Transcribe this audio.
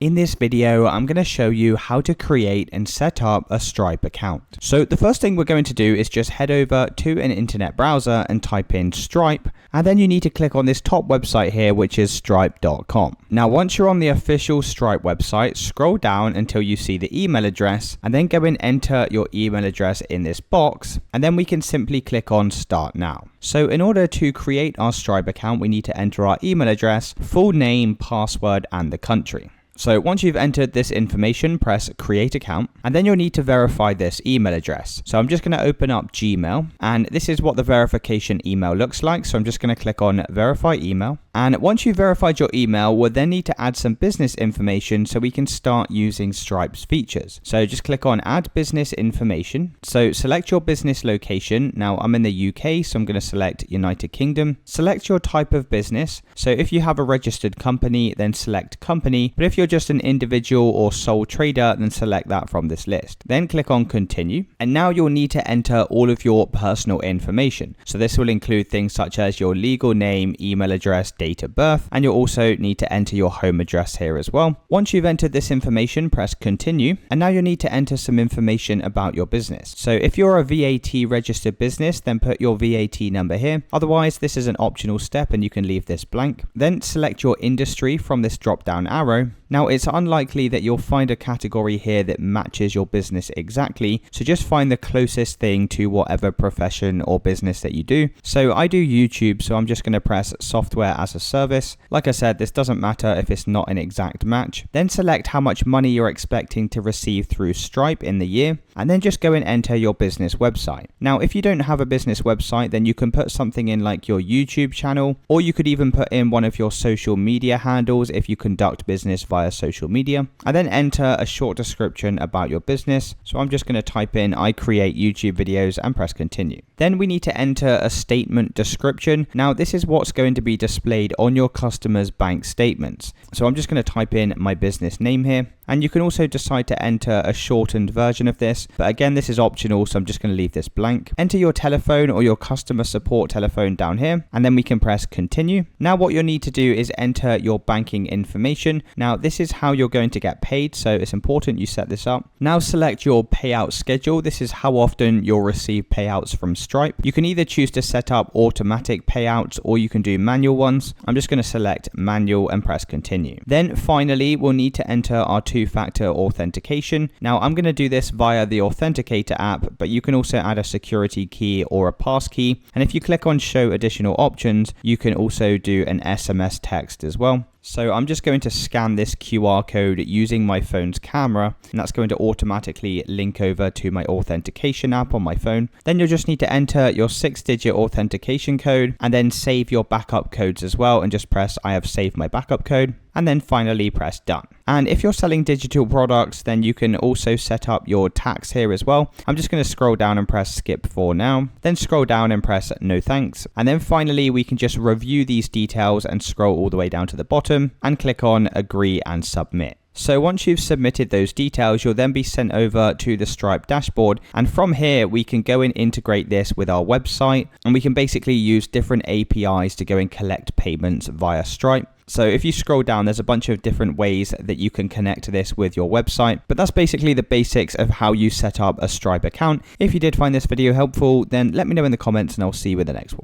In this video, I'm going to show you how to create and set up a Stripe account. So the first thing we're going to do is just head over to an internet browser and type in Stripe, and then you need to click on this top website here, which is stripe.com. Now, once you're on the official Stripe website, scroll down until you see the email address, and then go and enter your email address in this box, and then we can simply click on Start Now. So in order to create our Stripe account, we need to enter our email address, full name, password, and the country. So once you've entered this information, press Create Account, and then you'll need to verify this email address. So I'm just going to open up Gmail, and this is what the verification email looks like. So I'm just going to click on Verify Email. And once you've verified your email, we'll then need to add some business information so we can start using Stripe's features. So just click on Add Business Information. So select your business location. Now I'm in the UK, so I'm going to select United Kingdom. Select your type of business. So if you have a registered company, then select Company. But if you're just an individual or sole trader, then select that from this list. Then click on Continue. And now you'll need to enter all of your personal information. So this will include things such as your legal name, email address, date of birth, and you'll also need to enter your home address here as well. Once you've entered this information, press Continue. And now you'll need to enter some information about your business. So if you're a VAT registered business, then put your VAT number here. Otherwise, this is an optional step and you can leave this blank. Then select your industry from this drop down arrow. Now, it's unlikely that you'll find a category here that matches your business exactly, so just find the closest thing to whatever profession or business that you do. So I do YouTube, so I'm just going to press Software as a Service. Like I said, this doesn't matter if it's not an exact match. Then select how much money you're expecting to receive through Stripe in the year, and then just go and enter your business website. Now, if you don't have a business website, then you can put something in like your YouTube channel, or you could even put in one of your social media handles if you conduct business via social media, and then enter a short description about your business. So I'm just going to type in I create YouTube videos and press Continue. Then we need to enter a statement description. Now this is what's going to be displayed on your customers' bank statements. So I'm just going to type in my business name here, and you can also decide to enter a shortened version of this, but again this is optional, so I'm just going to leave this blank. Enter your telephone or your customer support telephone down here, and then we can press Continue. Now what you'll need to do is enter your banking information. Now this is how you're going to get paid, so it's important you set this up. Now select your payout schedule. This is how often you'll receive payouts from Stripe. You can either choose to set up automatic payouts or you can do manual ones. I'm just going to select manual and press Continue. Then finally, we'll need to enter our two-factor authentication. Now I'm going to do this via the Authenticator app, but you can also add a security key or a pass key. And if you click on Show Additional Options, you can also do an SMS text as well. So I'm just going to scan this QR code using my phone's camera, and that's going to automatically link over to my authentication app on my phone. Then you'll just need to enter your 6-digit authentication code and then save your backup codes as well, and just press I have saved my backup code, and then finally press Done. And if you're selling digital products, then you can also set up your tax here as well. I'm just going to scroll down and press Skip for now, then scroll down and press No Thanks. And then finally, we can just review these details and scroll all the way down to the bottom and click on Agree and Submit. So once you've submitted those details, you'll then be sent over to the Stripe dashboard. And from here, we can go and integrate this with our website, and we can basically use different APIs to go and collect payments via Stripe. So if you scroll down, there's a bunch of different ways that you can connect this with your website, but that's basically the basics of how you set up a Stripe account. If you did find this video helpful, then let me know in the comments and I'll see you in the next one.